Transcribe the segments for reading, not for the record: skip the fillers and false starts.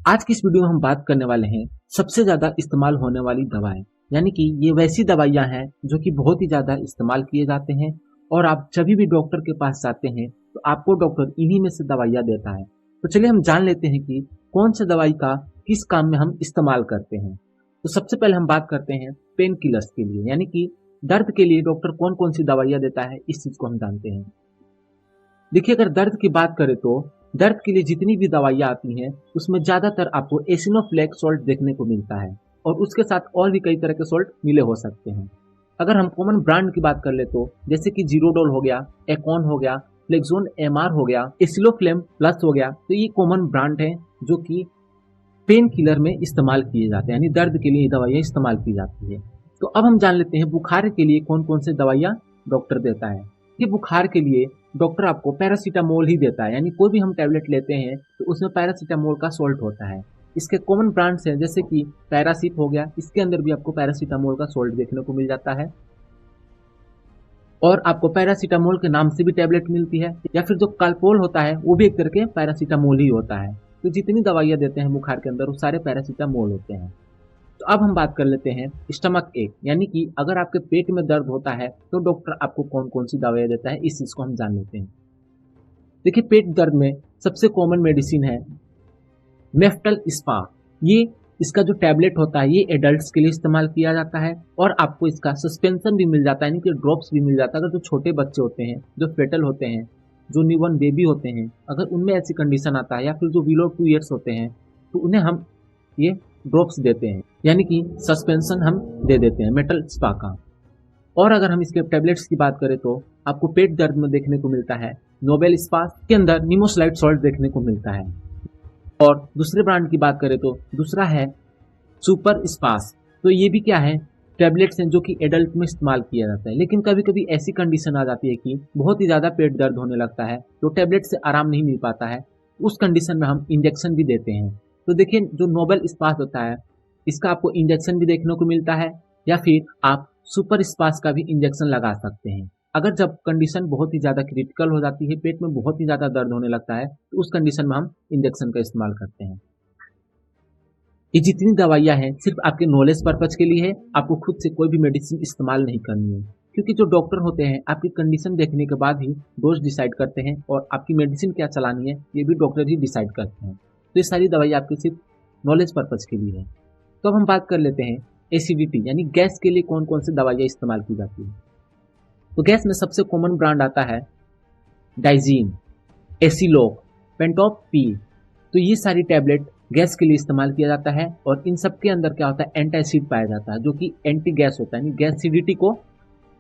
आज की इस वीडियो में हम बात करने वाले हैं सबसे ज्यादा इस्तेमाल होने वाली दवाएं, यानी कि ये वैसी दवाइयां हैं जो कि बहुत ही ज्यादा इस्तेमाल किए जाते हैं और आप जब भी डॉक्टर के पास जाते हैं तो आपको डॉक्टर इन्हीं में से दवाइयां देता है। तो चलिए हम जान लेते हैं कि कौन सी दवाई का किस काम में हम इस्तेमाल करते हैं। तो सबसे पहले हम बात करते हैं पेन किलर्स के लिए, यानी कि दर्द के लिए डॉक्टर कौन कौन सी दवाइयां देता है, इस चीज को हम जानते हैं। देखिए, अगर दर्द की बात करें तो दर्द के लिए जितनी भी दवाइयाँ आती हैं उसमें ज़्यादातर आपको एसिनोफ्लेक सॉल्ट देखने को मिलता है और उसके साथ और भी कई तरह के सॉल्ट मिले हो सकते हैं। अगर हम कॉमन ब्रांड की बात कर ले तो जैसे कि जीरोडोल हो गया, एकॉन हो गया, फ्लेक्सोन एमआर हो गया, एसिलोफ्लेम प्लस हो गया, तो ये कॉमन ब्रांड है जो कि पेन किलर में इस्तेमाल किए जाते हैं, यानी दर्द के लिए ये दवाइयाँ इस्तेमाल की जाती है। तो अब हम जान लेते हैं बुखार के लिए कौन कौन से दवाइयाँ डॉक्टर देता है। ये बुखार के लिए डॉक्टर आपको पैरासीटामोल ही देता है, यानी कोई भी हम टैबलेट लेते हैं तो उसमें पैरासीटामोल का सॉल्ट होता है। इसके कॉमन ब्रांड्स हैं जैसे कि पैरासिप हो गया, इसके अंदर भी आपको पैरासीटामोल का सॉल्ट देखने को मिल जाता है और आपको पैरासीटामोल के नाम से भी टैबलेट मिलती है, या फिर जो काल्पोल होता है वो भी एक तरह के पैरासीटामोल ही होता है। तो जितनी दवाइयाँ देते हैं बुखार के अंदर वो सारे पैरासीटामोल होते हैं। तो अब हम बात कर लेते हैं स्टमक एक, यानी कि अगर आपके पेट में दर्द होता है तो डॉक्टर आपको कौन कौन सी दवाइयाँ देता है, इस चीज को हम जान लेते हैं। देखिए, पेट दर्द में सबसे कॉमन मेडिसिन है मेफ्टल स्पा। ये इसका जो टैबलेट होता है ये एडल्ट्स के लिए इस्तेमाल किया जाता है और आपको इसका सस्पेंशन भी मिल जाता है, यानी कि ड्रॉप्स भी मिल जाता है। अगर जो छोटे बच्चे होते हैं, जो फेटल होते हैं, जो न्यूबॉर्न बेबी होते हैं, अगर उनमें ऐसी कंडीशन आता है या फिर जो बिलो 2 ईयर्स होते हैं तो उन्हें हम ये ड्रॉप्स देते हैं, यानी कि सस्पेंशन हम दे देते हैं मेटल स्पा का। और अगर हम इसके टैबलेट्स की बात करें तो आपको पेट दर्द में देखने को मिलता है नोबेल स्पा के अंदर निमोस्लाइड सॉल्ट देखने को मिलता है। और दूसरे ब्रांड की बात करें तो दूसरा है सुपर स्पास। तो ये भी क्या है, टैबलेट्स हैं जो कि एडल्ट में इस्तेमाल किया जाता है, लेकिन कभी कभी ऐसी कंडीशन आ जाती है कि बहुत ही ज़्यादा पेट दर्द होने लगता है तो टैबलेट से आराम नहीं मिल पाता है, उस कंडीशन में हम इंजेक्शन भी देते हैं। तो देखिए, जो नोबेल स्पास होता है इसका आपको इंजेक्शन भी देखने को मिलता है, या फिर आप सुपर स्पास का भी इंजेक्शन लगा सकते हैं। अगर जब कंडीशन बहुत ही ज़्यादा क्रिटिकल हो जाती है, पेट में बहुत ही ज़्यादा दर्द होने लगता है, तो उस कंडीशन में हम इंजेक्शन का इस्तेमाल करते हैं। ये जितनी दवाइयाँ हैं सिर्फ आपके नॉलेज पर्पज के लिए है, आपको खुद से कोई भी मेडिसिन इस्तेमाल नहीं करनी है, क्योंकि जो डॉक्टर होते हैं आपकी कंडीशन देखने के बाद ही डोज डिसाइड करते हैं और आपकी मेडिसिन क्या चलानी है ये भी डॉक्टर ही डिसाइड करते हैं। तो ये सारी दवाई आपकी सिर्फ नॉलेज पर्पज के लिए है। तो अब हम बात कर लेते हैं एसिडिटी यानी गैस के लिए कौन कौन सी दवाइयाँ इस्तेमाल की जाती है। तो गैस में सबसे कॉमन ब्रांड आता है डाइजीन, एसिलोक, पेंटॉप पी। तो ये सारी टैबलेट गैस के लिए इस्तेमाल किया जाता है और इन सब के अंदर क्या होता है, एंटासिड पाया जाता है जो कि एंटी गैस होता है, यानी गैस एसिडिटी को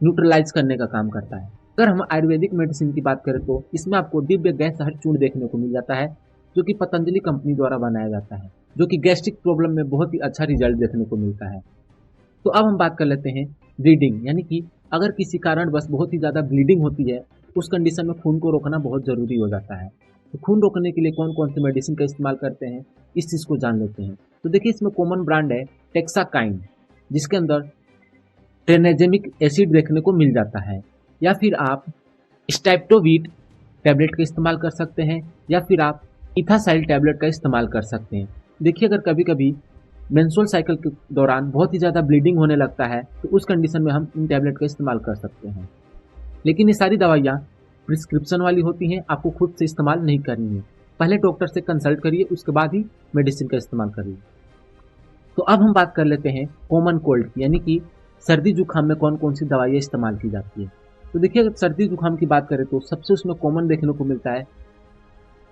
न्यूट्रलाइज करने का काम करता है। अगर हम आयुर्वेदिक मेडिसिन की बात करें तो इसमें आपको दिव्य गैस हर चूर्ण देखने को मिल जाता है जो कि पतंजलि कंपनी द्वारा बनाया जाता है, जो कि गैस्ट्रिक प्रॉब्लम में बहुत ही अच्छा रिजल्ट देखने को मिलता है। तो अब हम बात कर लेते हैं ब्लीडिंग, यानी कि अगर किसी कारण बस बहुत ही ज़्यादा ब्लीडिंग होती है उस कंडीशन में खून को रोकना बहुत ज़रूरी हो जाता है। तो खून रोकने के लिए कौन कौन सी मेडिसिन का इस्तेमाल करते हैं, इस चीज़ को जान लेते हैं। तो देखिए, इसमें कॉमन ब्रांड है टेक्साकाइन, जिसके अंदर ट्रेनेजेमिक एसिड देखने को मिल जाता है, या फिर आप स्टैप्टोवीट टैबलेट का इस्तेमाल कर सकते हैं, या फिर आप इथासाइल टैबलेट का इस्तेमाल कर सकते हैं। देखिए, अगर कभी कभी मेंस्ट्रुअल साइकिल के दौरान बहुत ही ज़्यादा ब्लीडिंग होने लगता है तो उस कंडीशन में हम इन टैबलेट का इस्तेमाल कर सकते हैं, लेकिन ये सारी दवाइयाँ प्रिस्क्रिप्शन वाली होती हैं, आपको खुद से इस्तेमाल नहीं करनी है। पहले डॉक्टर से कंसल्ट करिए, उसके बाद ही मेडिसिन का इस्तेमाल करिए। तो अब हम बात कर लेते हैं कॉमन कोल्ड की, यानी कि सर्दी जुकाम में कौन कौन सी दवाइयाँ इस्तेमाल की जाती है। तो देखिए, अगर सर्दी जुकाम की बात करें तो सबसे उसमें कॉमन देखने को मिलता है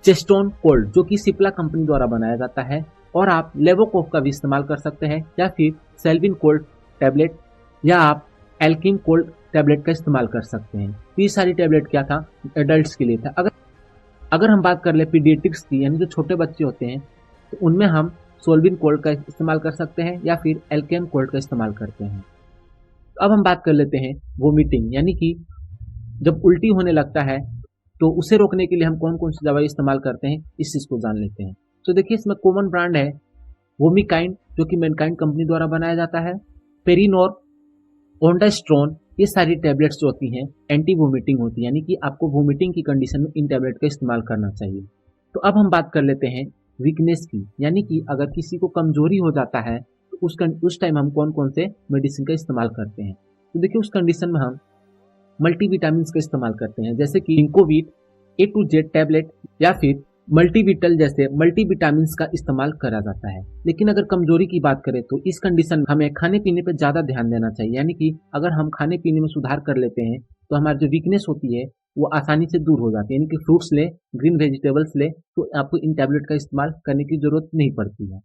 चेस्टोन कोल्ड, जो कि सिप्ला कंपनी द्वारा बनाया जाता है, और आप लेवोकोव का भी इस्तेमाल कर सकते हैं, या फिर सेल्विन कोल्ड टैबलेट, या आप एल्किम कोल्ड टैबलेट का इस्तेमाल कर सकते हैं। तो ये सारी टैबलेट क्या था, एडल्ट्स के लिए था। अगर हम बात कर ले पीडियाट्रिक्स की, यानी जो छोटे बच्चे होते हैं, तो उनमें हम सोल्विन कोल्ड का इस्तेमाल कर सकते हैं या फिर एल्केम कोल्ड का इस्तेमाल करते हैं। तो अब हम बात कर लेते हैं वोमिटिंग, यानी कि जब उल्टी होने लगता है तो उसे रोकने के लिए हम कौन कौन सी दवाई इस्तेमाल करते हैं, इस चीज़ को जान लेते हैं। तो देखिए, इसमें कॉमन ब्रांड है वोमिकाइंड, जो कि मैनकाइंड कंपनी द्वारा बनाया जाता है, पेरिनोर, ओंडास्ट्रोन। ये सारी टैबलेट्स जो होती हैं एंटी वोमिटिंग होती है, यानी कि आपको वोमिटिंग की कंडीशन में इन टैबलेट का इस्तेमाल करना चाहिए। तो अब हम बात कर लेते हैं वीकनेस की, यानी कि अगर किसी को कमजोरी हो जाता है तो उस टाइम हम कौन कौन से मेडिसिन का इस्तेमाल करते हैं। तो देखिए उस कंडीशन में हम मल्टीविटामिन का इस्तेमाल करते हैं, जैसे कि इंकोविट, A to Z टैबलेट या फिर मल्टीविटल जैसे मल्टीविटामिन का इस्तेमाल करा जाता है। लेकिन अगर कमजोरी की बात करें तो इस कंडीशन में हमें खाने पीने पर ज्यादा ध्यान देना चाहिए, यानी कि अगर हम खाने पीने में सुधार कर लेते हैं तो हमारी जो वीकनेस होती है वो आसानी से दूर हो जाती है, यानी कि फ्रूट्स ले, ग्रीन वेजिटेबल्स ले, तो आपको इन टैबलेट का इस्तेमाल करने की जरूरत नहीं पड़ती है।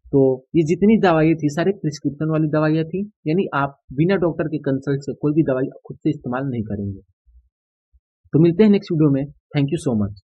तो ये जितनी दवाइयाँ थी सारे प्रिस्क्रिप्शन वाली दवाइयाँ थी, यानी आप बिना डॉक्टर के कंसल्ट से कोई भी दवाई खुद से इस्तेमाल नहीं करेंगे। तो मिलते हैं नेक्स्ट वीडियो में। Thank you so much.